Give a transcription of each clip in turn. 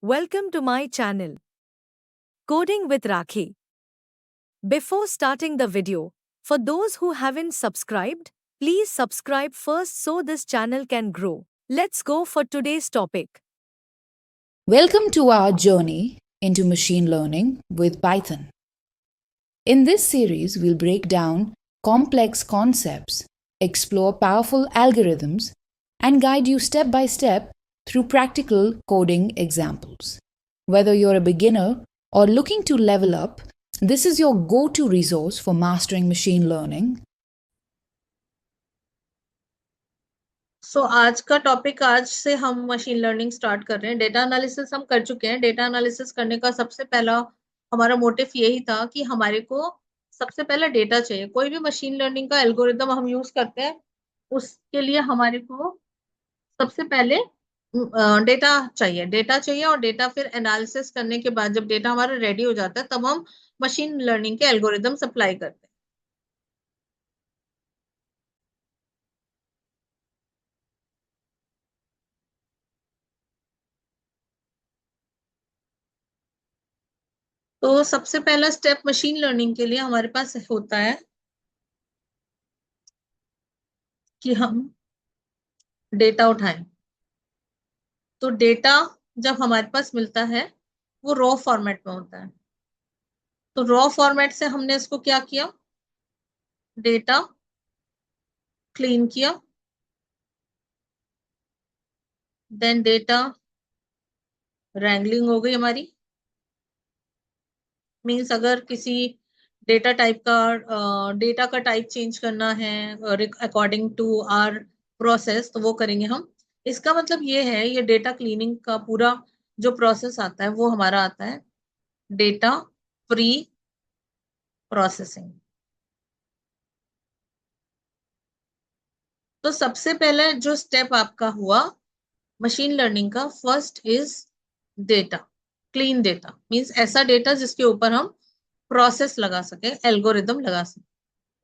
Welcome to my channel, Coding with Rakhi. Before starting the video, for those who haven't subscribed, please subscribe first so this channel can grow. Let's go for today's topic. Welcome to our journey into machine learning with Python. In this series, we'll break down complex concepts, explore powerful algorithms, and guide you step by step through practical coding examples. Whether you're a beginner or looking to level up, this is your go-to resource for mastering machine learning. आज का topic, आज से हम machine learning start कर रहे हैं। Data analysis हम कर चुके हैं। डेटा एनालिसिस करने का सबसे पहला हमारा मोटिव यही था कि हमारे को सबसे पहले डेटा चाहिए। कोई भी मशीन लर्निंग का एल्गोरिदम हम यूज करते हैं, उसके लिए हमारे को सबसे पहले डेटा चाहिए और डेटा फिर एनालिसिस करने के बाद जब डेटा हमारा रेडी हो जाता है तब हम मशीन लर्निंग के एल्गोरिदम अप्लाई करते हैं। तो सबसे पहला स्टेप मशीन लर्निंग के लिए हमारे पास होता है कि हम डेटा उठाएं। तो डेटा जब हमारे पास मिलता है वो रॉ फॉर्मेट में होता है। तो रॉ फॉर्मेट से हमने इसको क्या किया, डेटा क्लीन किया, देन डेटा रैंगलिंग हो गई हमारी। मींस अगर किसी डेटा टाइप का डेटा का टाइप चेंज करना है अकॉर्डिंग टू आर प्रोसेस, तो वो करेंगे हम। इसका मतलब ये है, ये डेटा क्लीनिंग का पूरा जो प्रोसेस आता है वो हमारा आता है डेटा प्री प्रोसेसिंग। तो सबसे पहले जो स्टेप आपका हुआ मशीन लर्निंग का, first is data clean. Data means ऐसा डेटा जिसके ऊपर हम प्रोसेस लगा सके, एल्गोरिदम लगा सके।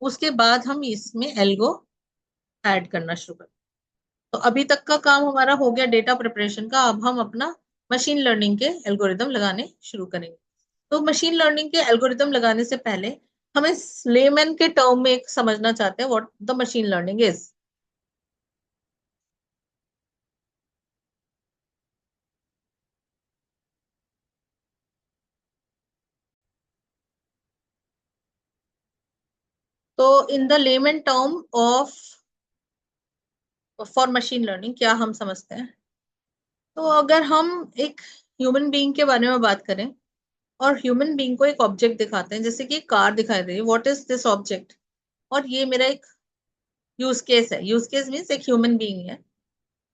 उसके बाद हम इसमें एल्गो ऐड करना शुरू करें। तो अभी तक का काम हमारा हो गया डेटा प्रिपरेशन का। अब हम अपना मशीन लर्निंग के एल्गोरिदम लगाने शुरू करेंगे। तो मशीन लर्निंग के एल्गोरिदम लगाने से पहले हमें लेमैन के टर्म में एक समझना चाहते हैं what the machine learning is. तो in the layman term of for machine learning क्या हम समझते हैं। तो अगर हम एक ह्यूमन बीइंग के बारे में बात करें और ह्यूमन बीइंग को एक ऑब्जेक्ट दिखाते हैं, जैसे कि कार दिखाई दे रही है, व्हाट इज दिस ऑब्जेक्ट, और ये मेरा एक यूज केस है। यूज केस मीन्स एक ह्यूमन बीइंग है,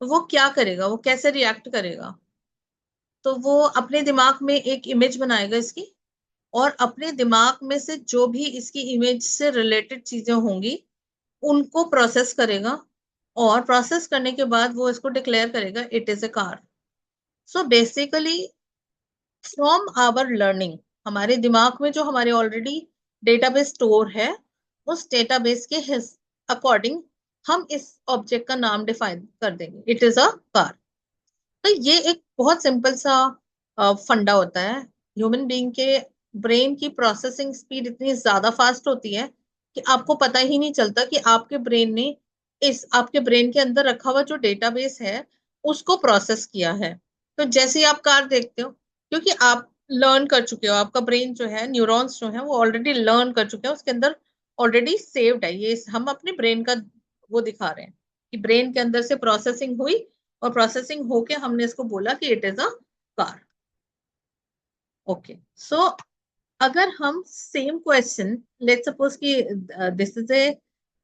तो वो क्या करेगा, वो कैसे रिएक्ट करेगा। तो वो अपने दिमाग में एक इमेज बनाएगा इसकी, और अपने दिमाग में से जो भी इसकी इमेज से रिलेटेड चीजें होंगी उनको प्रोसेस करेगा, और प्रोसेस करने के बाद वो इसको डिक्लेयर करेगा it is a car. So basically from our learning, हमारे दिमाग में जो हमारे ऑलरेडी डेटाबेस स्टोर है, उस डेटाबेस के अकॉर्डिंग हम इस ऑब्जेक्ट का नाम डिफाइन कर देंगे, इट इज अ कार। तो ये एक बहुत सिंपल सा फंडा होता है। ह्यूमन बीइंग के ब्रेन की प्रोसेसिंग स्पीड इतनी ज्यादा फास्ट होती है कि आपको पता ही नहीं चलता कि आपके ब्रेन ने इस आपके ब्रेन के अंदर रखा हुआ जो डेटाबेस है उसको प्रोसेस किया है। तो जैसे ही आप कार देखते हो, क्योंकि आप लर्न कर चुके हो, आपका ब्रेन जो है, न्यूरॉन्स जो है वो ऑलरेडी लर्न कर चुके हैं, उसके अंदर ऑलरेडी सेव्ड है। ये हम अपने ब्रेन का वो दिखा रहे हैं कि ब्रेन के अंदर से प्रोसेसिंग हुई, और प्रोसेसिंग होके हमने इसको बोला कि it is a car. Okay, so अगर हम सेम क्वेश्चन, लेट्स सपोज कि this is a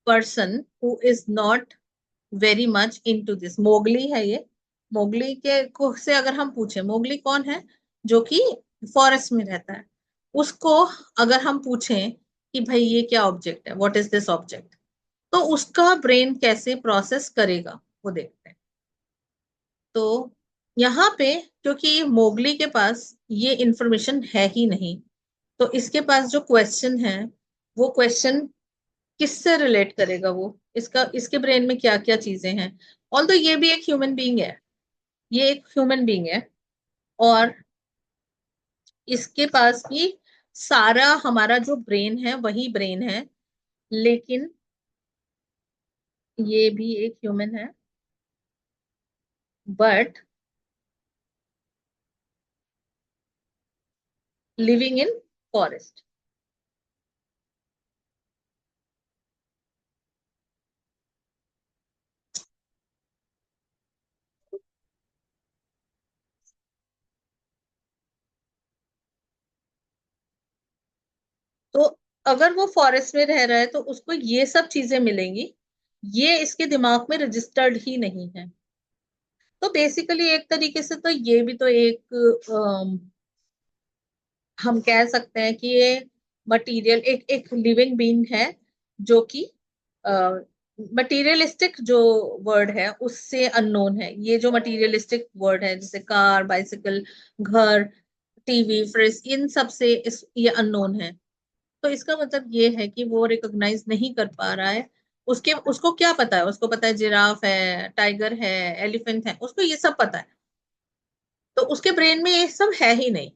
person who is not very much into this, Mowgli है ये। मोगली के को से अगर हम पूछे, मोगली कौन है, जो कि फॉरेस्ट में रहता है, उसको अगर हम पूछें कि भाई ये क्या ऑब्जेक्ट है, व्हाट इज दिस ऑब्जेक्ट, तो उसका ब्रेन कैसे प्रोसेस करेगा वो देखते हैं। तो यहाँ पे क्योंकि मोगली के पास ये इंफॉर्मेशन है ही नहीं, तो इसके पास जो क्वेश्चन है वो क्वेश्चन किससे रिलेट करेगा, वो इसका इसके ब्रेन में क्या क्या चीजें हैं। ऑल्दो ये भी एक ह्यूमन बीइंग है, ये एक ह्यूमन बीइंग है, और इसके पास भी सारा हमारा जो ब्रेन है वही ब्रेन है, लेकिन ये भी एक ह्यूमन है, बट लिविंग इन फॉरेस्ट। तो अगर वो फॉरेस्ट में रह रहा है तो उसको ये सब चीजें मिलेंगी, ये इसके दिमाग में रजिस्टर्ड ही नहीं है। तो बेसिकली एक तरीके से तो ये भी तो एक हम कह सकते हैं कि ये मटेरियल एक एक लिविंग बीइंग है, जो कि मटेरियलिस्टिक जो वर्ड है उससे अननोन है। ये जो मटेरियलिस्टिक वर्ड है जैसे कार, बाइसिकल, घर, टीवी, फ्रिज, इन सब से ये अननोन है। तो इसका मतलब ये है कि वो रिकॉग्नाइज नहीं कर पा रहा है। उसके उसको क्या पता है? उसको पता है जिराफ है, टाइगर है, एलिफेंट है, उसको ये सब पता है। तो उसके ब्रेन में ये सब है ही नहीं।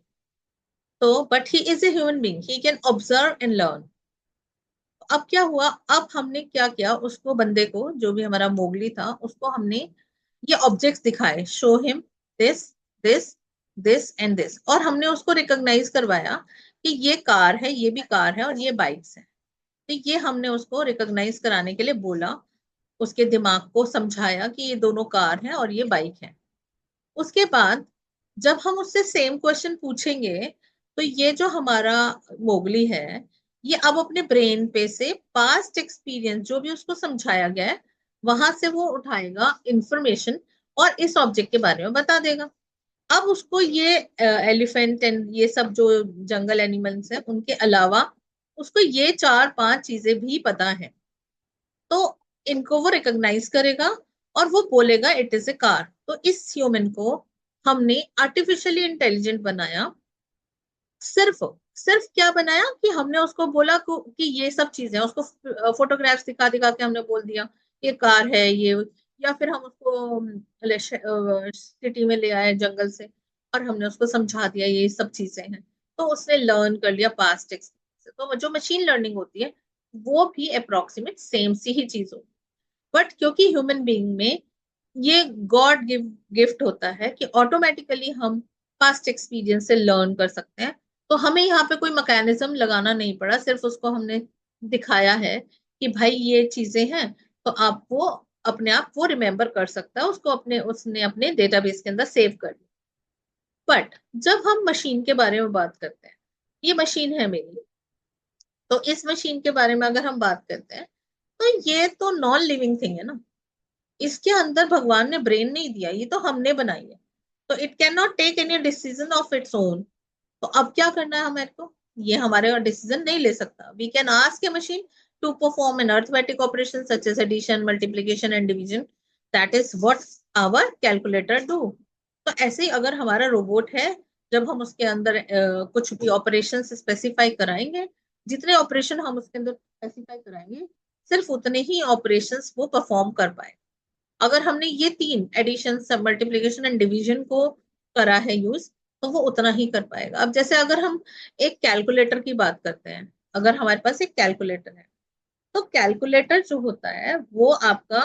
तो but he is a human being, he can observe and learn. अब क्या हुआ, अब हमने क्या किया, उसको बंदे को, जो भी हमारा मोगली था, उसको हमने ये ऑब्जेक्ट्स दिखाए, show him this, this, this and this, और हमने उसको रिकॉग्नाइज करवाया कि ये कार है, ये भी कार है, और ये बाइक्स है। तो ये हमने उसको रिकॉग्नाइज कराने के लिए बोला, उसके दिमाग को समझाया कि ये दोनों कार हैं और ये बाइक है। उसके बाद जब हम उससे सेम क्वेश्चन पूछेंगे, तो ये जो हमारा मोगली है, ये अब अपने ब्रेन पे से पास्ट एक्सपीरियंस जो भी उसको समझाया गया है वहां से वो उठाएगा इंफॉर्मेशन और इस ऑब्जेक्ट के बारे में बता देगा। अब उसको ये एलिफेंट एंड ये सब जो जंगल एनिमल्स हैं उनके अलावा उसको ये चार पांच चीजें भी पता है। तो इनको वो रिकॉग्नाइज करेगा और वो बोलेगा इट इज ए कार। तो इस ह्यूमन को हमने आर्टिफिशियली इंटेलिजेंट बनाया। सिर्फ सिर्फ क्या बनाया कि हमने उसको बोला कि ये सब चीजें, उसको फोटोग्राफ्स दिखा दिखा के हमने बोल दिया ये कार है ये, या फिर हम उसको सिटी में ले आए जंगल से और हमने उसको समझा दिया ये सब चीजें हैं। तो उसने लर्न कर लिया पास्ट एक्सपीरियंस। तो जो मशीन लर्निंग होती है वो भी अप्रोक्सीमेट सेम सी ही चीज होती है, बट क्योंकि ह्यूमन बीइंग में ये गॉड गिफ्ट होता है कि ऑटोमेटिकली हम पास्ट एक्सपीरियंस से लर्न कर सकते हैं। तो हमें यहाँ पे कोई मैकेनिज्म लगाना नहीं पड़ा, सिर्फ उसको हमने दिखाया है कि भाई ये चीजें हैं, तो आप वो अपने आप वो रिमेम्बर कर सकता है, उसको अपने उसने अपने डेटाबेस के अंदर सेव कर लिया। बट जब हम मशीन के बारे में बात करते हैं, ये मशीन है मेरी, तो इस मशीन के बारे में अगर हम बात करते हैं, तो ये तो नॉन लिविंग थिंग है ना। इसके अंदर भगवान ने ब्रेन नहीं दिया, ये तो हमने बनाई है। तो it can not take any decision of its own. तो अब क्या करना है हमारे को? ये हमारे और डिसीजन नहीं ले सकता। We can ask a machine to perform an arithmetic operation such as addition, multiplication and division. That is what our calculator do. तो ऐसे ही अगर हमारा रोबोट है, जब हम उसके अंदर कुछ भी ऑपरेशन स्पेसिफाई कराएंगे, जितने ऑपरेशन हम उसके अंदर स्पेसिफाई कराएंगे, सिर्फ उतने ही ऑपरेशंस वो परफॉर्म कर पाए। अगर हमने ये तीन एडिशन, मल्टीप्लिकेशन एंड डिवीजन को करा है यूज, तो वो उतना ही कर पाएगा। अब जैसे अगर हम एक कैलकुलेटर की बात करते हैं, अगर हमारे पास एक कैलकुलेटर है, तो कैलकुलेटर जो होता है वो आपका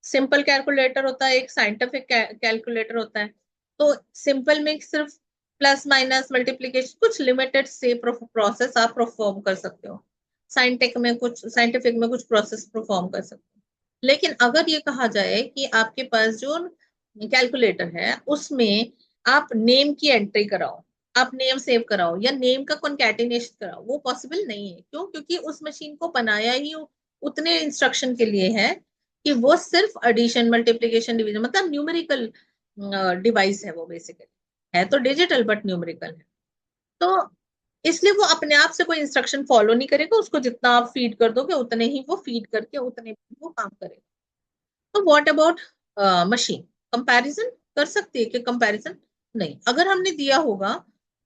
सिंपल कैलकुलेटर होता है, एक साइंटिफिक कैलकुलेटर होता है। तो सिंपल में सिर्फ प्लस माइनस मल्टीप्लिकेशन कुछ लिमिटेड से प्रोसेस आप परफॉर्म कर सकते हो। साइंटिफिक में कुछ प्रोसेस परफॉर्म कर सकते हो। लेकिन अगर ये कहा जाए कि आपके पास जो कैलकुलेटर है उसमें आप नेम की एंट्री कराओ, आप नेम सेव कराओ या नेम का कॉन्कैटिनेशन कराओ, वो पॉसिबल नहीं है। क्यों? क्योंकि उस मशीन को बनाया ही उतने इंस्ट्रक्शन के लिए है कि वो सिर्फ एडिशन, मल्टीप्लिकेशन, डिवीजन, मतलब न्यूमेरिकल डिवाइस है वो बेसिकली। है तो डिजिटल बट न्यूमेरिकल है। तो इसलिए वो अपने आप से कोई इंस्ट्रक्शन फॉलो नहीं करेगा, उसको जितना आप फीड कर दोगे उतने ही वो फीड करके उतने ही वो काम करेगा। तो व्हाट अबाउट मशीन? कंपैरिजन कर सकती है कि कंपैरिजन? नहीं। अगर हमने दिया होगा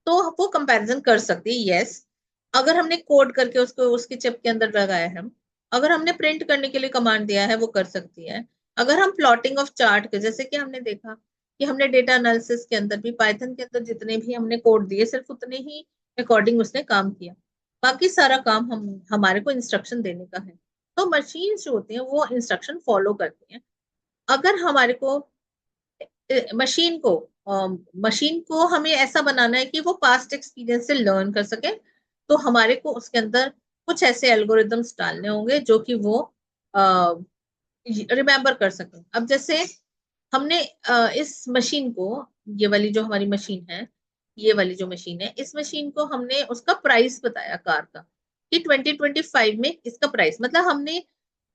तो वो कंपैरिजन कर सकती है, यस। अगर हमने कोड करके उसको उसके चिप के अंदर लगाया है, अगर हमने प्रिंट करने के लिए कमांड दिया है, वो कर सकती है। अगर हम प्लॉटिंग ऑफ चार्ट के, जैसे कि हमने देखा कि हमने डेटा एनालिसिस के अंदर भी, पाइथन के अंदर जितने भी हमने कोड दिए सिर्फ उतने ही अकॉर्डिंग उसने काम किया, बाकी सारा काम हमारे को इंस्ट्रक्शन देने का है। तो मशीन जो होती है वो इंस्ट्रक्शन फॉलो करती हैं। अगर हमारे को मशीन को मशीन को हमें ऐसा बनाना है कि वो पास्ट एक्सपीरियंस से लर्न कर सके, तो हमारे को उसके अंदर कुछ ऐसे एल्गोरिदम्स डालने होंगे जो कि वो रिमेम्बर कर सके। अब जैसे हमने इस मशीन को, ये वाली जो हमारी मशीन है, ये वाली जो मशीन है, इस मशीन को हमने उसका प्राइस बताया कार का कि 2025 में इसका प्राइस, मतलब हमने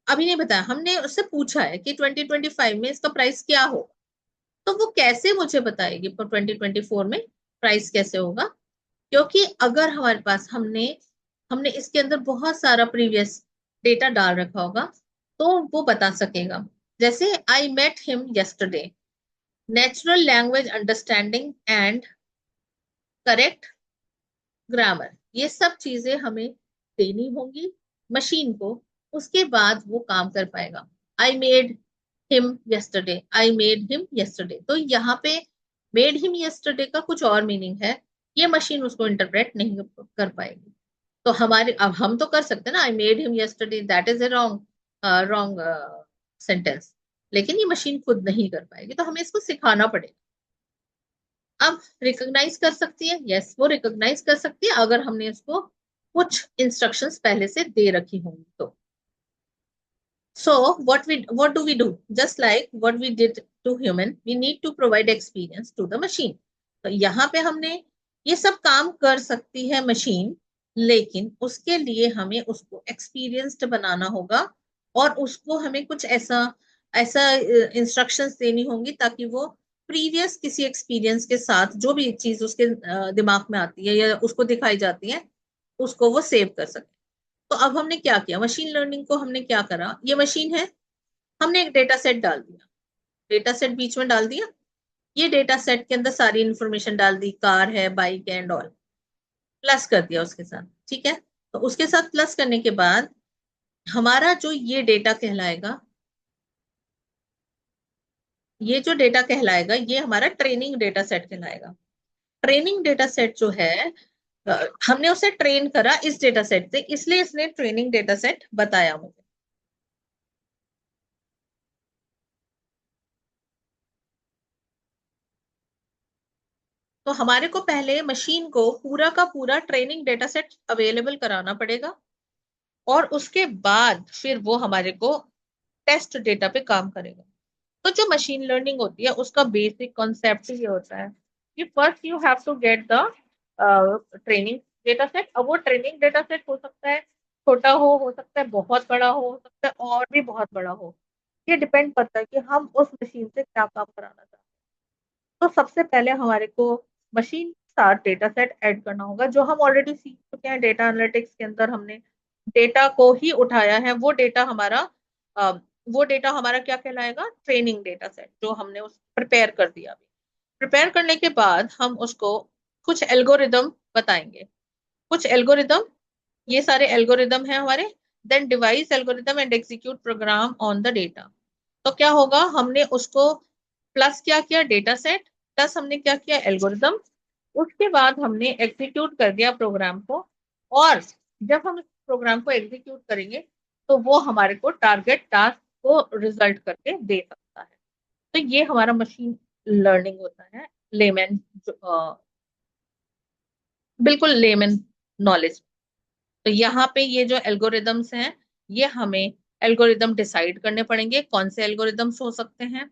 अभी नहीं बताया, हमने उससे पूछा है कि 2025 में इसका प्राइस क्या होगा। तो वो कैसे मुझे बताएगी 2024 में प्राइस कैसे होगा, क्योंकि अगर हमारे पास हमने हमने इसके अंदर बहुत सारा प्रीवियस डेटा डाल रखा होगा तो वो बता सकेगा। जैसे I met him yesterday, natural language understanding and correct grammar, ये सब चीजें हमें देनी होंगी मशीन को, उसके बाद वो काम कर पाएगा। I made him yesterday, I made him yesterday, तो यहाँ पे मेड हिम यस्टरडे का कुछ और मीनिंग है, ये मशीन उसको इंटरप्रेट नहीं कर पाएगी। तो हमारे, अब हम तो कर सकते हैं ना, I made him yesterday, that is a wrong wrong sentence, लेकिन ये मशीन खुद नहीं कर पाएगी, तो हमें इसको सिखाना पड़ेगा। अब रिकॉग्नाइज कर सकती है, यस वो रिकॉग्नाइज कर सकती है अगर हमने इसको कुछ इंस्ट्रक्शंस पहले से दे रखी होंगी तो। So what do we do? Just like what we did to human, we need to provide experience to the machine. तो यहाँ पे हमने ये सब काम कर सकती है मशीन, लेकिन उसके लिए हमें उसको एक्सपीरियंस्ड बनाना होगा और उसको हमें कुछ ऐसा ऐसा इंस्ट्रक्शंस देनी होंगी ताकि वो प्रीवियस किसी एक्सपीरियंस के साथ जो भी चीज उसके दिमाग में आती है या उसको दिखाई जाती है उसको वो सेव कर सके। तो अब हमने क्या किया, मशीन लर्निंग को हमने क्या करा, ये मशीन है, हमने एक डेटा सेट डाल दिया, डेटा सेट बीच में डाल दिया, ये डेटा सेट के अंदर सारी इंफॉर्मेशन डाल दी, कार है, बाइक है एंड ऑल, प्लस कर दिया उसके साथ, ठीक है। तो उसके साथ प्लस करने के बाद हमारा जो ये डेटा कहलाएगा, ये जो डेटा कहलाएगा ये हमारा ट्रेनिंग डेटा सेट कहलाएगा। ट्रेनिंग डेटा सेट जो है, हमने उसे ट्रेन करा इस डेटा सेट से, इसलिए इसने ट्रेनिंग डेटा सेट बताया मुझे। तो हमारे को पहले मशीन को पूरा का पूरा ट्रेनिंग डेटा सेट अवेलेबल कराना पड़ेगा और उसके बाद फिर वो हमारे को टेस्ट डेटा पे काम करेगा। तो जो मशीन लर्निंग होती है उसका बेसिक कॉन्सेप्ट ये होता है कि first you have to get the training data set. अब वो ट्रेनिंग डेटा सेट हो सकता है छोटा हो सकता है बहुत बड़ा हो सकता है और भी बहुत बड़ा हो, ये डिपेंड करता है कि हम उस मशीन से क्या काम कराना चाहते हैं। तो सबसे पहले हमारे को मशीन के साथ डेटा सेट ऐड करना होगा, जो हम ऑलरेडी सीख चुके हैं डेटा एनालिटिक्स के अंदर, हमने डेटा को ही उठाया है, अ, वो डेटा हमारा क्या कहलाएगा, ट्रेनिंग डेटा सेट, जो हमने उस प्रिपेयर कर दिया। अभी प्रिपेयर करने के बाद हम उसको कुछ एल्गोरिदम बताएंगे, कुछ एल्गोरिदम, ये सारे एल्गोरिदम है हमारे, then devise algorithm and execute program on the data. तो क्या होगा, हमने उसको प्लस क्या किया डेटा सेट, प्लस हमने क्या किया एल्गोरिदम, उसके बाद हमने एग्जीक्यूट कर दिया प्रोग्राम को, और जब हम इस प्रोग्राम को एग्जीक्यूट करेंगे तो वो हमारे को टारगेट टास्क को रिजल्ट करके दे सकता है। तो ये हमारा मशीन लर्निंग होता है, लेमैन, बिल्कुल लेमैन नॉलेज। तो यहाँ पे ये जो एल्गोरिदम्स हैं, ये हमें एल्गोरिदम डिसाइड करने पड़ेंगे कौन से एल्गोरिदम्स हो सकते हैं।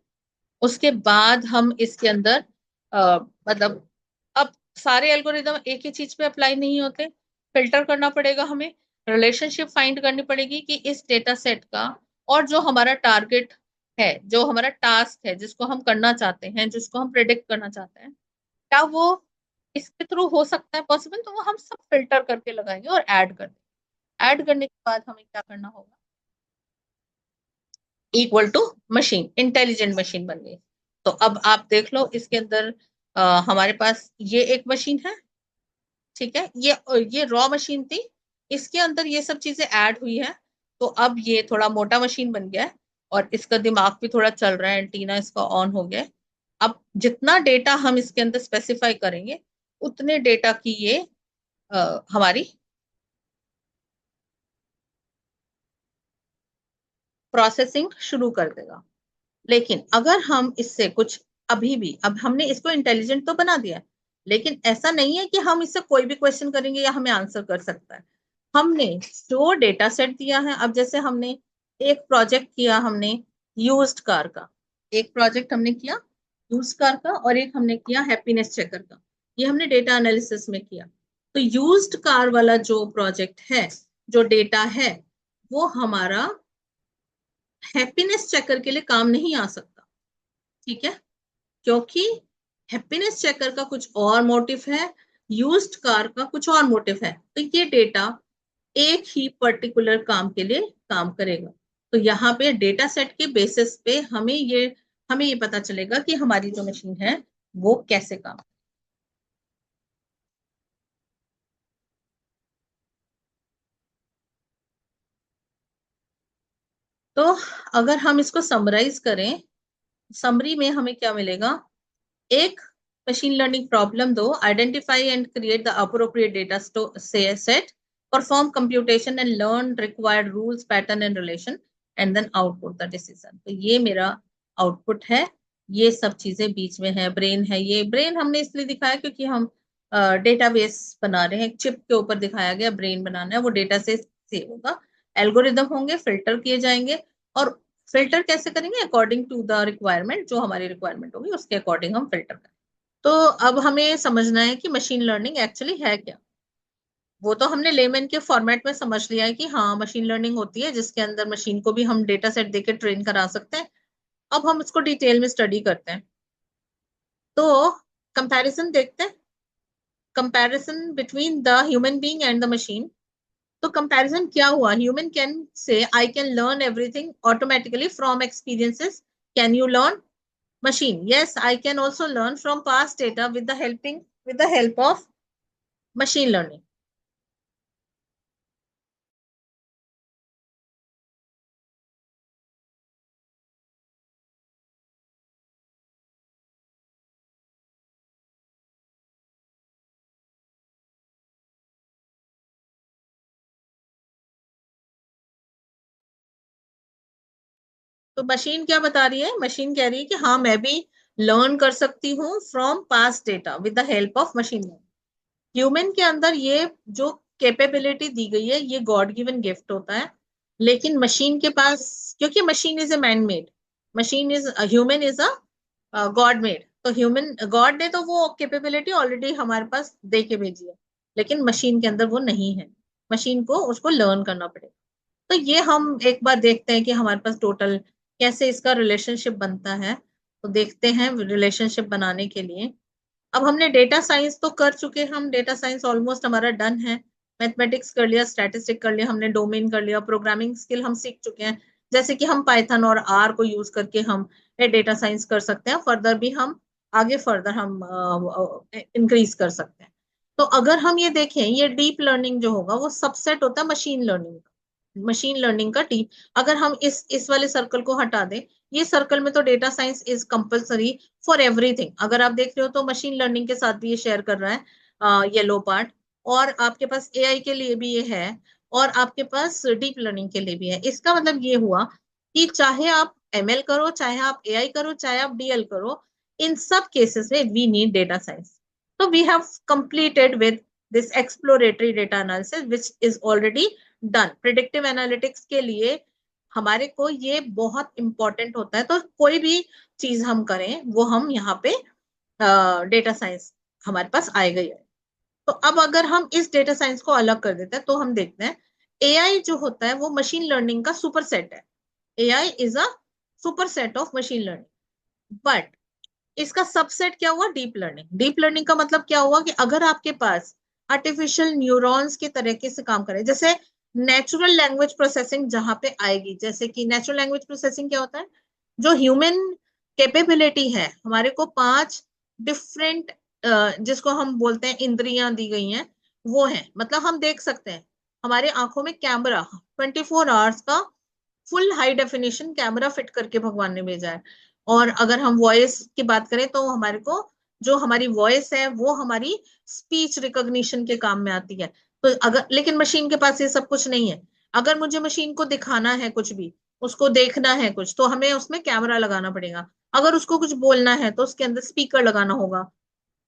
उसके बाद हम इसके अंदर मतलब, अब सारे एल्गोरिदम एक ही चीज पे अप्लाई नहीं होते, फिल्टर करना पड़ेगा हमें, रिलेशनशिप फाइंड करनी पड़ेगी कि इस डेटा सेट का और जो हमारा टारगेट है, जो हमारा टास्क है जिसको हम करना चाहते हैं, जिसको हम प्रिडिक्ट करना चाहते हैं, क्या वो इसके थ्रू हो सकता है पॉसिबल, तो वो हम सब फिल्टर करके लगाएंगे और ऐड कर देंगे। ऐड करने के बाद हमें क्या करना होगा, equal to machine, intelligent machine बन गई। तो अब आप देख लो इसके अंदर हमारे पास ये एक मशीन है, ठीक है, ये रॉ मशीन थी, इसके अंदर ये सब चीजें ऐड हुई है, तो अब ये थोड़ा मोटा मशीन बन गया है और इसका दिमाग भी थोड़ा चल रहा है, एंटीना इसका ऑन हो गया है। अब जितना डेटा हम इसके अंदर स्पेसिफाई करेंगे उतने डेटा की ये हमारी प्रोसेसिंग शुरू कर देगा। लेकिन अगर हम इससे कुछ अभी भी, अब हमने इसको इंटेलिजेंट तो बना दिया है, लेकिन ऐसा नहीं है कि हम इससे कोई भी क्वेश्चन करेंगे या हमें आंसर कर सकता है। हमने जो डेटा सेट दिया है, अब जैसे हमने एक प्रोजेक्ट किया, हमने यूज्ड कार का, एक प्रोजेक्ट हमने किया यूज्ड कार का, और एक हमने किया हैप्पीनेस चेकर का। ये हमने डेटा एनालिसिस में किया। तो यूज्ड कार वाला जो प्रोजेक्ट है, जो डेटा है, वो हमारा हैप्पीनेस चेकर के लिए काम नहीं आ सकता। ठीक है, क्योंकि हैप्पीनेस चेकर का कुछ और मोटिव है, यूज्ड कार का कुछ और मोटिव है। तो ये डेटा एक ही पर्टिकुलर काम के लिए काम करेगा। तो यहाँ पे डेटा सेट के बेसिस पे हमें ये पता चलेगा कि हमारी जो मशीन है वो कैसे काम। तो अगर हम इसको समराइज करें, समरी में हमें क्या मिलेगा? एक मशीन लर्निंग प्रॉब्लम दो, identify and create the appropriate data set, perform computation and learn required rules pattern and relation, and then output the decision. तो ये मेरा आउटपुट है। ये सब चीजें बीच में है, ब्रेन है। ये ब्रेन हमने इसलिए दिखाया क्योंकि हम डेटाबेस बना रहे हैं, चिप के ऊपर दिखाया गया ब्रेन बनाना है, वो डेटा से सेव होगा। एल्गोरिदम होंगे, फिल्टर किए जाएंगे, और फिल्टर कैसे करेंगे? अकॉर्डिंग टू द रिक्वायरमेंट, जो हमारी रिक्वायरमेंट होगी उसके अकॉर्डिंग हम फिल्टर करें। तो अब हमें समझना है कि मशीन लर्निंग एक्चुअली है क्या। वो तो हमने लेमन के फॉर्मेट में समझ लिया है कि हाँ, मशीन लर्निंग होती है जिसके अंदर मशीन को भी हम डेटा सेट देके ट्रेन करा सकते हैं। अब हम इसको डिटेल में स्टडी करते हैं। तो कंपैरिजन देखते हैं, comparison between the human being and the machine. तो कंपैरिजन क्या हुआ? Human can say I can learn everything automatically from experiences. Can you learn? Machine, yes, I can also learn from past data with the help of machine learning. तो machine क्या बता रही है? Machine कह रही है कि हाँ, मैं भी लर्न कर सकती हूँ from past data with the help of machine learning. Human के अंदर ये जो कैपेबिलिटी दी गई है, ये गॉड गिवन गिफ्ट होता है। लेकिन मशीन के पास, क्योंकि machine is a man made, machine is human is a God made. तो ह्यूमन गॉड ने तो वो कैपेबिलिटी ऑलरेडी हमारे पास दे के भेजी है, लेकिन मशीन के अंदर वो नहीं है। मशीन को उसको लर्न करना पड़ेगा। तो ये हम एक बार देखते हैं कि हमारे पास टोटल कैसे इसका रिलेशनशिप बनता है। तो देखते हैं रिलेशनशिप बनाने के लिए। अब हमने डेटा साइंस तो कर चुके हैं, हम डेटा साइंस ऑलमोस्ट हमारा डन है। मैथमेटिक्स कर लिया, स्टैटिस्टिक कर लिया, हमने डोमेन कर लिया, प्रोग्रामिंग स्किल हम सीख चुके हैं। जैसे कि हम पाइथन और आर को यूज करके हम डेटा साइंस कर सकते हैं। फर्दर भी हम आगे फर्दर हम इंक्रीज कर सकते हैं। तो अगर हम ये देखें, ये डीप लर्निंग जो होगा वो सबसेट होता है मशीन लर्निंग का। मशीन लर्निंग का डीप, अगर हम इस वाले सर्कल को हटा दें, ये सर्कल में तो data science is compulsory for everything. अगर आप देख रहे हो तो मशीन लर्निंग के साथ भी ये शेयर कर रहा है येलो पार्ट, और आपके पास एआई के लिए भी ये है, और आपके पास डीप लर्निंग के लिए भी है। इसका मतलब ये हुआ कि चाहे आप एमएल करो, चाहे आप एआई करो, चाहे आप डीएल करो, इन सब केसेस में वी नीड डेटा साइंस। तो we have completed with this exploratory data analysis which is already done. Predictive analytics के लिए हमारे को ये बहुत इंपॉर्टेंट होता है। तो कोई भी चीज हम करें वो हम यहाँ पे डेटा साइंस हमारे पास आएगा ही है। तो अब अगर हम इस डेटा साइंस को अलग कर देते हैं तो हम देखते हैं एआई जो होता है वो मशीन लर्निंग का सुपर सेट है। AI is a super set of machine learning. But इसका सबसेट क्या हुआ? Deep learning. डीप लर्निंग का मतलब क्या हुआ कि अगर आपके पास आर्टिफिशियल न्यूरॉन्स के तरीके से काम करे, जैसे नेचुरल लैंग्वेज प्रोसेसिंग जहां पे आएगी, जैसे कि नेचुरल लैंग्वेज प्रोसेसिंग क्या होता है? जो ह्यूमन कैपेबिलिटी है, हमारे को 5 डिफरेंट जिसको हम बोलते हैं इंद्रियां दी गई हैं, वो है। मतलब हम देख सकते हैं, हमारे आंखों में कैमरा 24 आवर्स का full high definition camera fit करके भगवान ने भेजा है। और अगर हम वॉइस की बात करें तो हमारे को जो हमारी वॉइस है वो हमारी स्पीच रिकॉग्निशन के काम में आती है। तो अगर लेकिन मशीन के पास ये सब कुछ नहीं है। अगर मुझे मशीन को दिखाना है कुछ भी, उसको देखना है कुछ, तो हमें उसमें कैमरा लगाना पड़ेगा। अगर उसको कुछ बोलना है तो उसके अंदर स्पीकर लगाना होगा।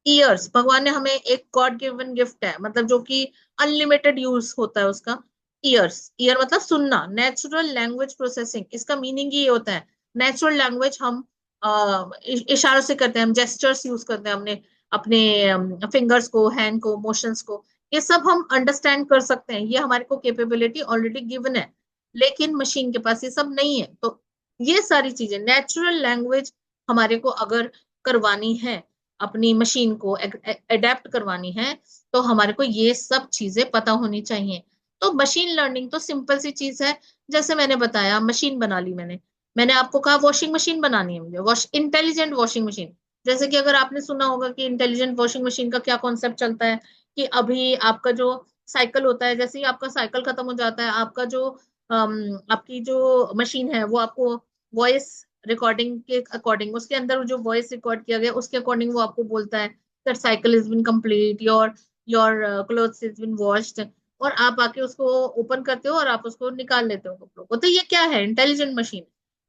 ईयर्स, भगवान ने हमें एक गॉड गिवन गिफ्ट है, मतलब जो कि अनलिमिटेड यूज होता है उसका। ईयर्स, ईयर मतलब सुनना, नेचुरल लैंग्वेज प्रोसेसिंग, इसका मीनिंग ये होता है। नेचुरल लैंग्वेज हम इशारों से करते हैं, हम जेस्चर्स यूज करते हैं, हमने अपने फिंगर्स को, हैंड को, मोशंस को, ये सब हम अंडरस्टैंड कर सकते हैं, ये हमारे को कैपेबिलिटी ऑलरेडी गिवन है। लेकिन मशीन के पास ये सब नहीं है। तो ये सारी चीजें, नेचुरल लैंग्वेज हमारे को अगर करवानी है, अपनी मशीन को अडेप्ट करवानी है, तो हमारे को ये सब चीजें पता होनी चाहिए। तो मशीन लर्निंग तो सिंपल सी चीज है। जैसे मैंने बताया, मशीन बना ली मैंने, मैंने आपको कहा वॉशिंग मशीन बनानी है मुझे, इंटेलिजेंट वॉशिंग मशीन। जैसे कि अगर आपने सुना होगा कि इंटेलिजेंट वॉशिंग मशीन का क्या कॉन्सेप्ट चलता है, कि अभी आपका जो साइकिल होता है, जैसे ही आपका साइकिल खत्म हो जाता है, आपका जो आपकी जो मशीन है वो आपको वॉइस रिकॉर्डिंग के अकॉर्डिंग, उसके अंदर जो वॉइस रिकॉर्ड किया गया उसके अकॉर्डिंग वो आपको बोलता है that cycle is been complete, your your clothes is been washed. और आप आके उसको ओपन करते हो और आप उसको निकाल लेते हो कपड़ों को। तो ये क्या है? Intelligent machine.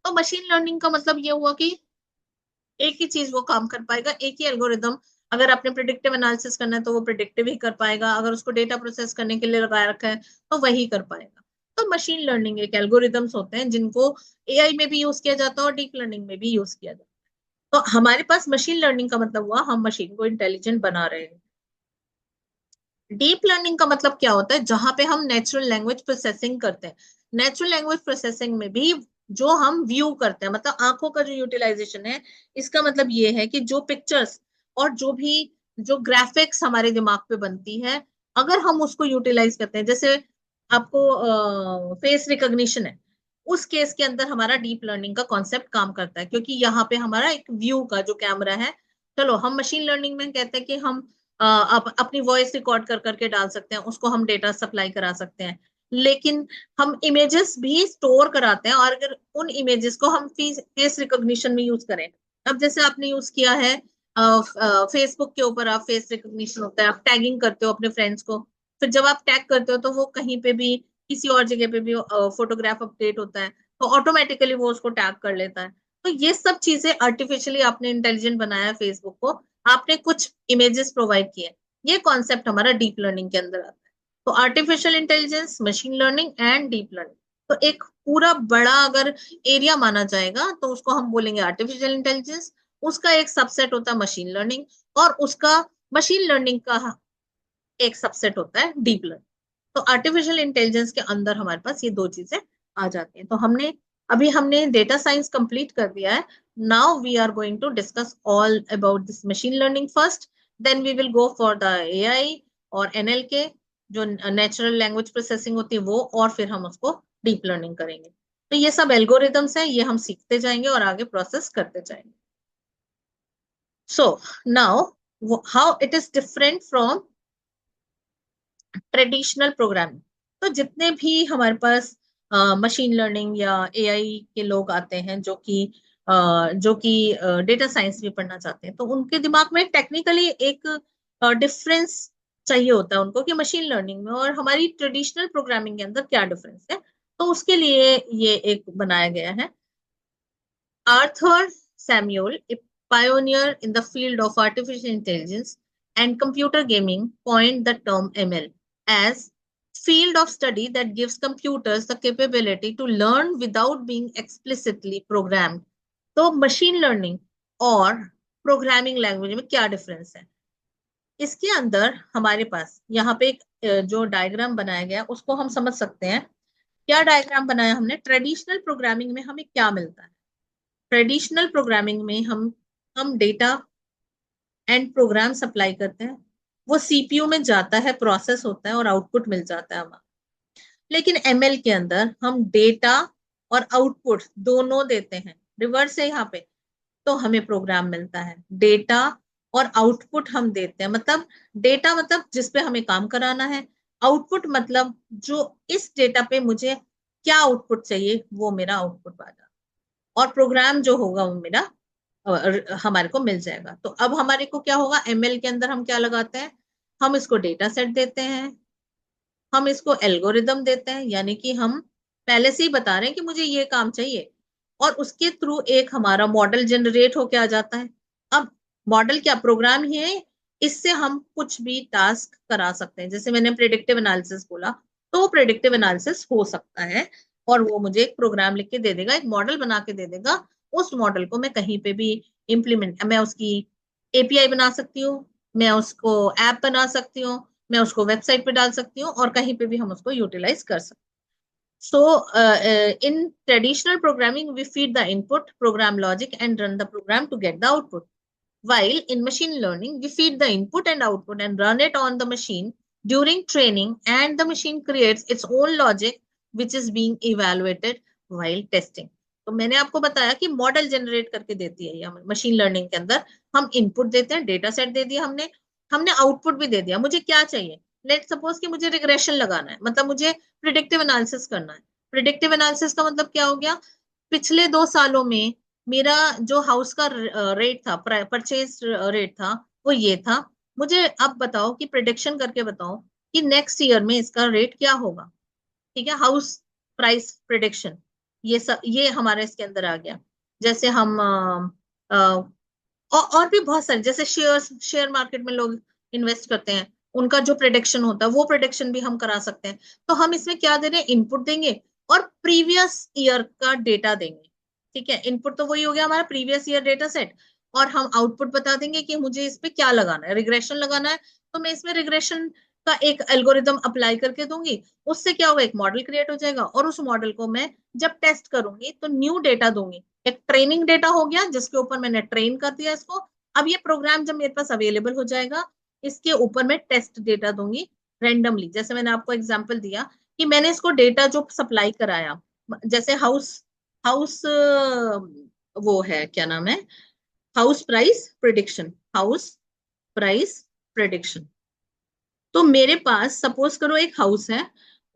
तो मशीन लर्निंग का मतलब ये हुआ कि एक ही चीज वो काम कर पाएगा, एक ही एल्गोरिदम। अगर आपने प्रिडिक्टिव एनालिसिस करना है तो वो प्रिडिक्टिव ही कर पाएगा, अगर उसको डेटा प्रोसेस करने के लिए लगाया रखा है तो वही कर पाएगा। तो मशीन लर्निंग एक एल्गोरिदम्स होते हैं जिनको एआई में भी यूज किया जाता है और डीप लर्निंग में भी यूज किया जाता है। तो हमारे पास मशीन लर्निंग का मतलब हुआ हम मशीन को इंटेलिजेंट बना रहे हैं। डीप लर्निंग का मतलब क्या होता है? जहां पे हम नेचुरल लैंग्वेज प्रोसेसिंग करते हैं। नेचुरल लैंग्वेज प्रोसेसिंग में भी जो हम व्यू करते हैं, मतलब आंखों का जो यूटिलाइजेशन है, इसका मतलब ये है कि जो पिक्चर्स और जो भी जो ग्राफिक्स हमारे दिमाग पे बनती है, अगर हम उसको यूटिलाइज करते हैं, जैसे आपको फेस रिकॉग्निशन है, उस केस के अंदर हमारा डीप लर्निंग का कॉन्सेप्ट काम करता है, क्योंकि यहाँ पे हमारा एक व्यू का जो कैमरा है। चलो, हम मशीन लर्निंग में कहते हैं कि हम अपनी वॉइस रिकॉर्ड कर करके डाल सकते हैं, उसको हम डेटा सप्लाई करा सकते हैं। लेकिन हम इमेजेस भी स्टोर कराते हैं, और अगर उन इमेजेस को हम फेस रिकॉग्निशन में यूज करें, अब जैसे आपने यूज किया है फेसबुक के ऊपर, आप फेस रिकॉग्निशन होता है, आप टैगिंग करते हो अपने फ्रेंड्स को, फिर जब आप टैग करते हो तो वो कहीं पे भी किसी और जगह पे भी फोटोग्राफ अपडेट होता है, तो ऑटोमेटिकली वो उसको टैग कर लेता है। तो ये सब चीजें आर्टिफिशियली आपने इंटेलिजेंट बनाया फेसबुक को, आपने कुछ इमेजेस प्रोवाइड किए, ये कॉन्सेप्ट हमारा डीप लर्निंग के अंदर आता है। तो artificial intelligence, machine learning and deep learning, तो एक पूरा बड़ा अगर एरिया माना जाएगा तो उसको हम बोलेंगे आर्टिफिशियल इंटेलिजेंस। उसका एक सबसेट होता है मशीन लर्निंग, और उसका मशीन लर्निंग का एक सबसेट होता है डीप लर्निंग। तो आर्टिफिशियल इंटेलिजेंस के अंदर हमारे पास ये दो चीजें आ जाती हैं। तो हमने डेटा साइंस कंप्लीट कर दिया है। Now we are going to discuss all about this machine learning first, then we will go for the AI और एनएलके, जो नेचुरल लैंग्वेज प्रोसेसिंग होती है वो, और फिर हम उसको डीप लर्निंग करेंगे। तो ये सब एल्गोरिदम्स हैं, ये हम सीखते जाएंगे और आगे प्रोसेस करते जाएंगे। So now how it is different from traditional programming. तो जितने भी हमारे पास मशीन लर्निंग या एआई के लोग आते हैं, जो कि डेटा साइंस भी पढ़ना चाहते हैं, तो उनके दिमाग में टेक्निकली एक डिफरेंस चाहिए होता है उनको, कि मशीन लर्निंग में और हमारी ट्रेडिशनल प्रोग्रामिंग के अंदर क्या डिफरेंस है। तो उसके लिए ये एक बनाया गया है। Arthur Samuel, a pioneer in the field of artificial intelligence and computer gaming, coined the term ML as field of study that gives computers the capability to learn without being explicitly programmed. तो machine learning और programming language में क्या difference है? इसके अंदर हमारे पास यहाँ पे एक जो डायग्राम बनाया गया उसको हम समझ सकते हैं। क्या डायग्राम बनाया हमने? ट्रेडिशनल प्रोग्रामिंग में हमें क्या मिलता है? ट्रेडिशनल प्रोग्रामिंग में हम डेटा एंड प्रोग्राम सप्लाई करते हैं, वो सीपीयू में जाता है, प्रोसेस होता है और आउटपुट मिल जाता है हमारा। लेकिन एमएल के अंदर हम डेटा और आउटपुट दोनों देते हैं, रिवर्स है यहाँ पे। तो हमें प्रोग्राम मिलता है, डेटा और आउटपुट हम देते हैं। मतलब डेटा मतलब जिस पे हमें काम कराना है, आउटपुट मतलब जो इस डेटा पे मुझे क्या आउटपुट चाहिए वो मेरा आउटपुट आ जाता है। और प्रोग्राम जो होगा वो मेरा हमारे को मिल जाएगा। तो अब हमारे को क्या होगा, एमएल के अंदर हम क्या लगाते हैं, हम इसको डेटा सेट देते हैं, हम इसको एल्गोरिदम देते हैं, यानी कि हम पहले से ही बता रहे हैं कि मुझे ये काम चाहिए, और उसके थ्रू एक हमारा मॉडल जनरेट होके आ जाता है। अब मॉडल क्या, प्रोग्राम ही है, इससे हम कुछ भी टास्क करा सकते हैं। जैसे मैंने प्रेडिक्टिव एनालिसिस बोला, तो वो प्रेडिक्टिव एनालिसिस हो सकता है, और वो मुझे एक प्रोग्राम लिख के दे देगा, एक मॉडल बना के दे देगा। उस मॉडल को मैं कहीं पे भी इम्प्लीमेंट, मैं उसकी एपीआई बना सकती हूँ, मैं उसको ऐप बना सकती हूँ, मैं उसको वेबसाइट पे डाल सकती हूँ, और कहीं पे भी हम उसको यूटिलाइज कर सकते हैं। So, in traditional programming, we feed the input, program logic, and run the program to get the output. While in machine learning, we feed the input and output and run it on the machine during training, and the machine creates its own logic, which is being evaluated while testing. तो मैंने आपको बताया कि model generate करके देती है ये machine learning के अंदर। हम इनपुट देते हैं, डेटा सेट दे दिया हमने, हमने आउटपुट भी दे दिया। मुझे क्या चाहिए, लेट सपोज कि मुझे रिग्रेशन लगाना है, मतलब मुझे प्रिडिक्टिव एनालिसिस करना है। प्रिडिक्टिव एनालिसिस का मतलब क्या हो गया, पिछले 2 सालों में मेरा जो हाउस का रेट था, परचेज रेट था, वो ये था। मुझे अब बताओ कि प्रिडिक्शन करके बताओ कि नेक्स्ट ईयर में इसका रेट क्या होगा। ठीक है, हाउस प्राइस प्रिडिक्शन, ये सब ये हमारे इसके अंदर आ गया। जैसे हम और भी बहुत सारे, जैसे शेयर मार्केट में लोग इन्वेस्ट करते हैं, उनका जो प्रिडिक्शन होता है वो प्रिडिक्शन भी हम करा सकते हैं। तो हम इसमें क्या दे रहे हैं, इनपुट देंगे और प्रीवियस ईयर का डेटा देंगे। ठीक है, इनपुट तो वही हो गया हमारा प्रीवियस ईयर डेटा सेट, और हम आउटपुट बता देंगे कि मुझे इस पे क्या लगाना है, रिग्रेशन लगाना है, तो मैं इसमें रिग्रेशन का एक एल्गोरिदम अप्लाई करके दूंगी। उससे क्या होगा, एक मॉडल क्रिएट हो जाएगा, और उस मॉडल को मैं जब टेस्ट करूंगी तो न्यू डेटा दूंगी। एक ट्रेनिंग डेटा हो गया जिसके ऊपर मैंने ट्रेन कर दिया इसको। अब ये प्रोग्राम जब मेरे पास अवेलेबल हो जाएगा, इसके ऊपर मैं टेस्ट डेटा दूंगी रेंडमली। जैसे मैंने आपको एग्जांपल दिया कि मैंने इसको डेटा जो सप्लाई कराया, जैसे हाउस हाउस वो है, क्या नाम है, house price prediction, house price prediction. तो मेरे पास सपोज करो एक हाउस है,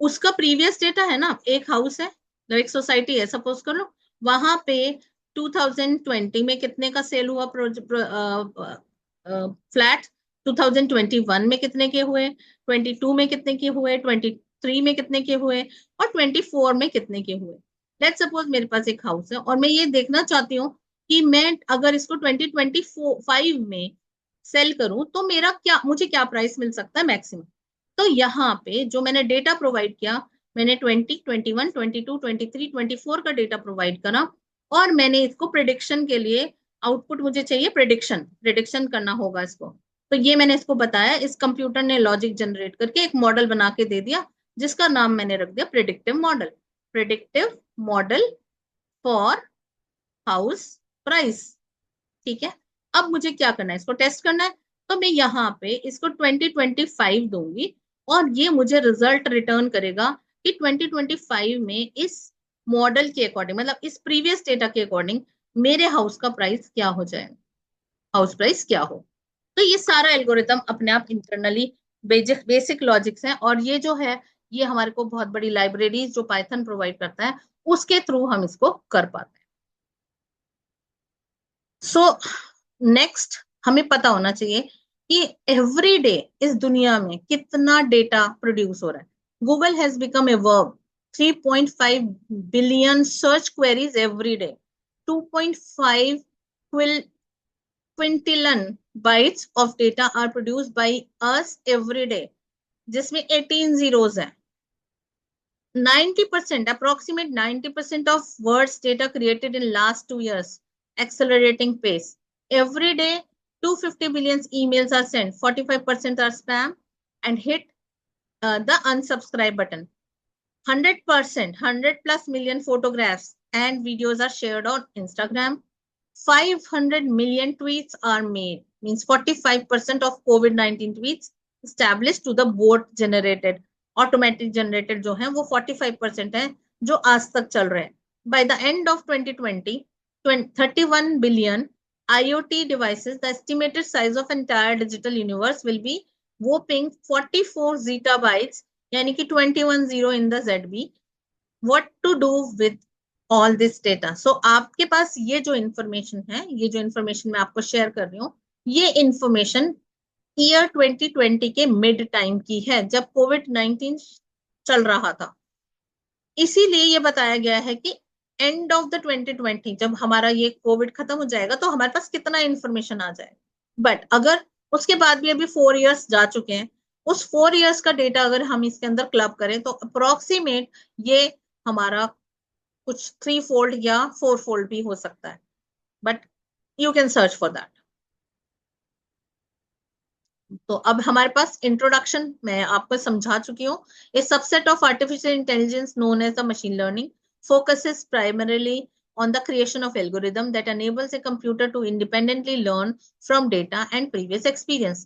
उसका प्रीवियस डेटा है ना, एक हाउस है, एक सोसाइटी है सपोज करो, वहां पे 2020 में कितने का सेल हुआ फ्लैट, 2021 में कितने के हुए, 22 में कितने के हुए, 23 में कितने के हुए, और 24 में कितने के हुए। लेट्स सपोज मेरे पास एक हाउस है, और मैं ये देखना चाहती हूँ कि मैं अगर इसको 2025 में सेल करूं तो मेरा क्या, मुझे क्या प्राइस मिल सकता है मैक्सिमम। तो यहाँ पे जो मैंने डेटा प्रोवाइड किया, मैंने 20, 21, 22, 23, 24 का डेटा प्रोवाइड करा, और मैंने इसको प्रिडिक्शन के लिए आउटपुट मुझे चाहिए, प्रिडिक्शन प्रिडिक्शन करना होगा इसको। तो ये मैंने इसको बताया, इस कंप्यूटर ने लॉजिक जनरेट करके एक मॉडल बना के दे दिया, जिसका नाम मैंने रख दिया predictive model, predictive model for house price. ठीक है, अब मुझे क्या करना है, इसको टेस्ट करना है। तो मैं यहाँ पे इसको 2025 दूंगी, और ये मुझे रिजल्ट रिटर्न करेगा कि 2025 में इस मॉडल के अकॉर्डिंग, मतलब इस प्रीवियस डेटा के अकॉर्डिंग मेरे हाउस का प्राइस क्या हो जाए, हाउस प्राइस क्या हो। तो ये सारा एल्गोरिथम अपने आप इंटरनली बेसिक लॉजिक्स हैं, और ये जो है ये हमारे को बहुत बड़ी लाइब्रेरीज जो पाइथन प्रोवाइड करता है उसके थ्रू हम इसको कर पाते हैं। सो नेक्स्ट हमें पता होना चाहिए कि एवरी डे इस दुनिया में कितना डेटा प्रोड्यूस हो रहा है। Google has become a verb, 3.5 billion search queries every day, 2.5 quintillion bytes of data are produced by us every day, जिसमें 18 zeros हैं। 90%, approximate 90% of words data created in last 2 years, accelerating pace. Every day, 250 billion emails are sent, 45% are spam, and hit the unsubscribe button. 100%, 100 plus million photographs and videos are shared on Instagram. 500 million tweets are made, means 45% of COVID-19 tweets established to the bot generated, automatic generated जो है वो 45% है जो आज तक चल रहे हैं। By the end of 2020, 31 billion IoT devices, the estimated size of entire digital universe will be whopping 44 zettabytes, यानी कि 21 0 in the ZB. What to do with all this data. So आपके पास ये जो इंफॉर्मेशन है, ये जो इंफॉर्मेशन मैं आपको शेयर कर रही हूँ, ये इंफॉर्मेशन ईयर 2020 के मिड टाइम की है, जब कोविड-19 चल रहा था। इसीलिए ये बताया गया है कि एंड ऑफ द 2020, जब हमारा ये कोविड खत्म हो जाएगा तो हमारे पास कितना इंफॉर्मेशन आ जाए। बट अगर उसके बाद भी अभी 4 इयर्स जा चुके हैं, उस 4 इयर्स का डेटा अगर हम इसके अंदर क्लब करें तो अप्रोक्सीमेट ये हमारा कुछ 3 फोल्ड या 4 फोल्ड भी हो सकता है, but you can search for that. तो अब हमारे पास इंट्रोडक्शन मैं आपको समझा चुकी हूँ। A subset of artificial intelligence known as the machine learning focuses primarily on the creation of algorithm that enables a computer to independently learn from data and previous experience.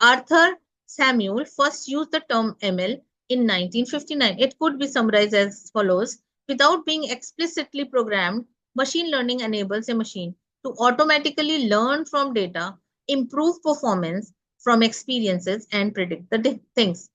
Arthur Samuel first used the term ML in 1959. It could be summarized as follows: without being explicitly programmed, machine learning enables a machine to automatically learn from data, improve performance from experiences, and predict the things.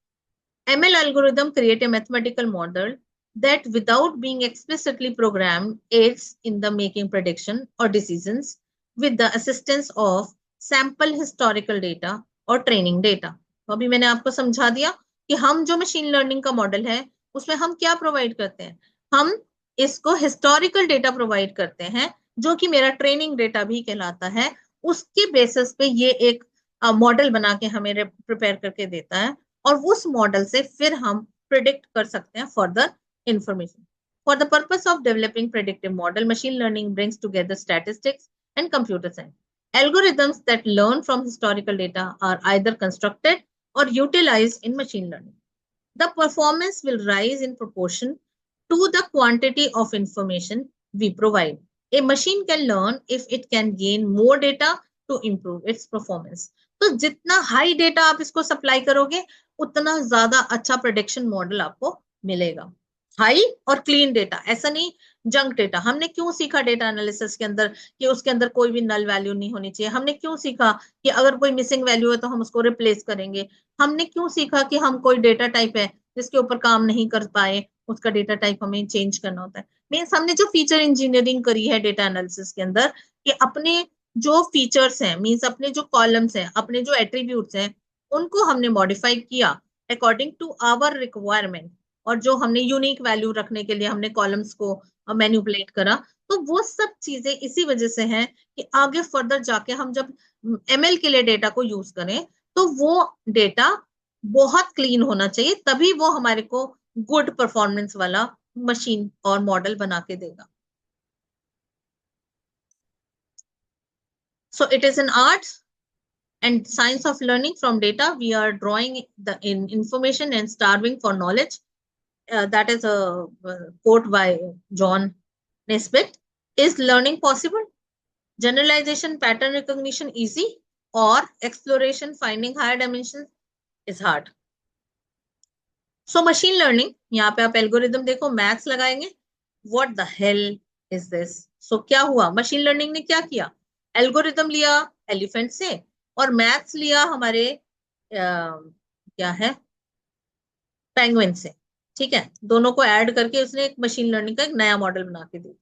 ML algorithm create a mathematical model that, without being explicitly programmed, aids in the making prediction or decisions with the assistance of sample historical data और training data. तो अभी मैंने आपको समझा दिया कि हम जो मशीन लर्निंग का मॉडल है उसमें हम क्या प्रोवाइड करते हैं। हम इसको हिस्टोरिकल डेटा प्रोवाइड करते हैं, जो कि मेरा ट्रेनिंग डेटा भी कहलाता है। उसके बेसिस पे ये एक मॉडल बना के हमें प्रिपेयर करके देता है, और उस मॉडल से फिर हम प्रिडिक्ट कर सकते हैं further information. For the purpose of developing predictive model, machine learning brings together statistics and computer science. Algorithms that learn from historical data are either constructed or utilized in machine learning. The performance will rise in proportion to the quantity of information we provide. A machine can learn if it can gain more data to improve its performance. तो जितना high data आप इसको supply करोगे, उतना ज्यादा अच्छा prediction model आपको मिलेगा। हाई और क्लीन डेटा, ऐसा नहीं जंक डेटा। हमने क्यों सीखा डेटा एनालिसिस के अंदर कि उसके अंदर कोई भी नल वैल्यू नहीं होनी चाहिए। हमने क्यों सीखा कि अगर कोई मिसिंग वैल्यू है तो हम उसको रिप्लेस करेंगे। हमने क्यों सीखा कि हम कोई डेटा टाइप है जिसके ऊपर काम नहीं कर पाए, उसका डेटा टाइप हमें चेंज करना होता है। मीन्स हमने जो फीचर इंजीनियरिंग करी है डेटा एनालिसिस के अंदर, कि अपने जो फीचर्स हैं, मीन्स अपने जो कॉलम्स हैं, अपने जो एट्रीब्यूट्स हैं, उनको हमने मॉडिफाई किया अकॉर्डिंग टू आवर रिक्वायरमेंट, और जो हमने यूनिक वैल्यू रखने के लिए हमने कॉलम्स को मैनिपुलेट करा। तो वो सब चीजें इसी वजह से हैं कि आगे फर्दर जाके हम जब एमएल के लिए डेटा को यूज करें तो वो डेटा बहुत क्लीन होना चाहिए, तभी वो हमारे को गुड परफॉर्मेंस वाला मशीन और मॉडल बना के देगा। So it is an art and science of learning from data. We are drawing the information and starving for knowledge. That is a quote by John Nesbitt. Is learning possible? Generalization, pattern recognition easy, or exploration, finding higher dimensions is hard. So machine learning, यहाँ पे आप algorithm देखो, maths लगाएंगे, what the hell is this? So क्या हुआ, machine learning ने क्या किया, एल्गोरिदम लिया एलिफेंट से और मैथ्स लिया हमारे क्या है पेंगुइन से। ठीक है, दोनों को ऐड करके उसने एक मशीन लर्निंग का एक नया मॉडल बना के दिया।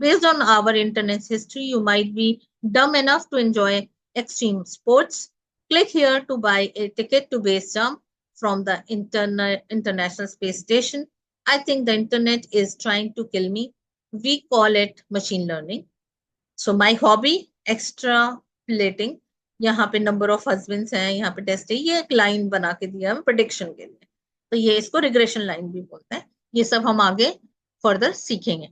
Based on our internet history, you might be dumb enough to enjoy extreme sports. Click here to buy a ticket to base jump from the International Space Station. I think the internet is trying to kill me. We call it machine learning. So my hobby, extrapolating. यहाँ पे number of husbands हैं, यहाँ पे test है, ये एक line बना के दिया है प्रेडिक्शन के लिए, तो ये इसको रिग्रेशन लाइन भी बोलते हैं। ये सब हम आगे फर्दर सीखेंगे।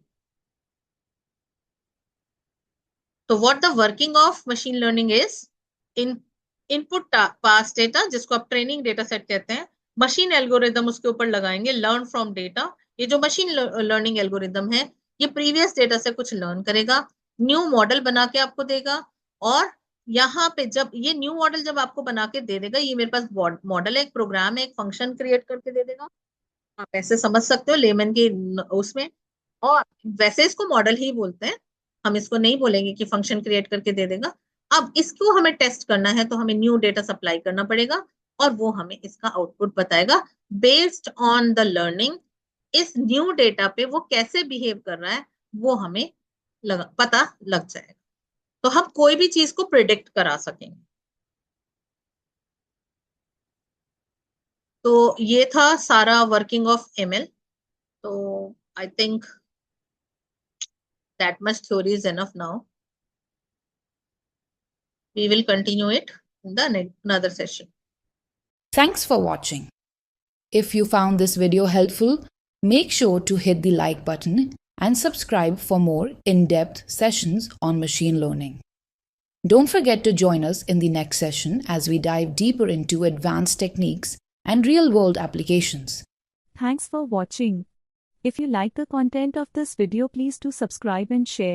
तो what the working of machine learning is, input pass data, जिसको आप ट्रेनिंग डेटा सेट कहते हैं, मशीन एल्गोरिदम उसके ऊपर लगाएंगे, लर्न फ्रॉम डेटा। ये जो मशीन लर्निंग एल्गोरिदम है ये प्रीवियस डेटा से कुछ लर्न करेगा, न्यू मॉडल बना के आपको देगा, और यहाँ पे जब ये न्यू मॉडल जब आपको बना के दे देगा, ये मेरे पास मॉडल है, एक प्रोग्राम है, एक फंक्शन क्रिएट करके दे देगा। आप ऐसे समझ सकते हो लेमन के उसमें, और वैसे इसको मॉडल ही बोलते हैं, हम इसको नहीं बोलेंगे कि फंक्शन क्रिएट करके दे देगा। अब इसको हमें टेस्ट करना है तो हमें न्यू डेटा सप्लाई करना पड़ेगा, और वो हमें इसका आउटपुट बताएगा बेस्ड ऑन द लर्निंग। इस न्यू डेटा पे वो कैसे बिहेव कर रहा है वो हमें पता लग जाएगा, तो हम कोई भी चीज को प्रिडिक्ट करा सकेंगे। तो ये था सारा वर्किंग ऑफ एमएल। तो I think that much theory is enough now. We will continue it in the another session. Thanks for watching. If you found this video helpful, make sure to hit the like button and subscribe for more in-depth sessions on machine learning. Don't forget to join us in the next session as we dive deeper into advanced techniques and real-world applications. Thanks for watching. If you like the content of this video, please do subscribe and share.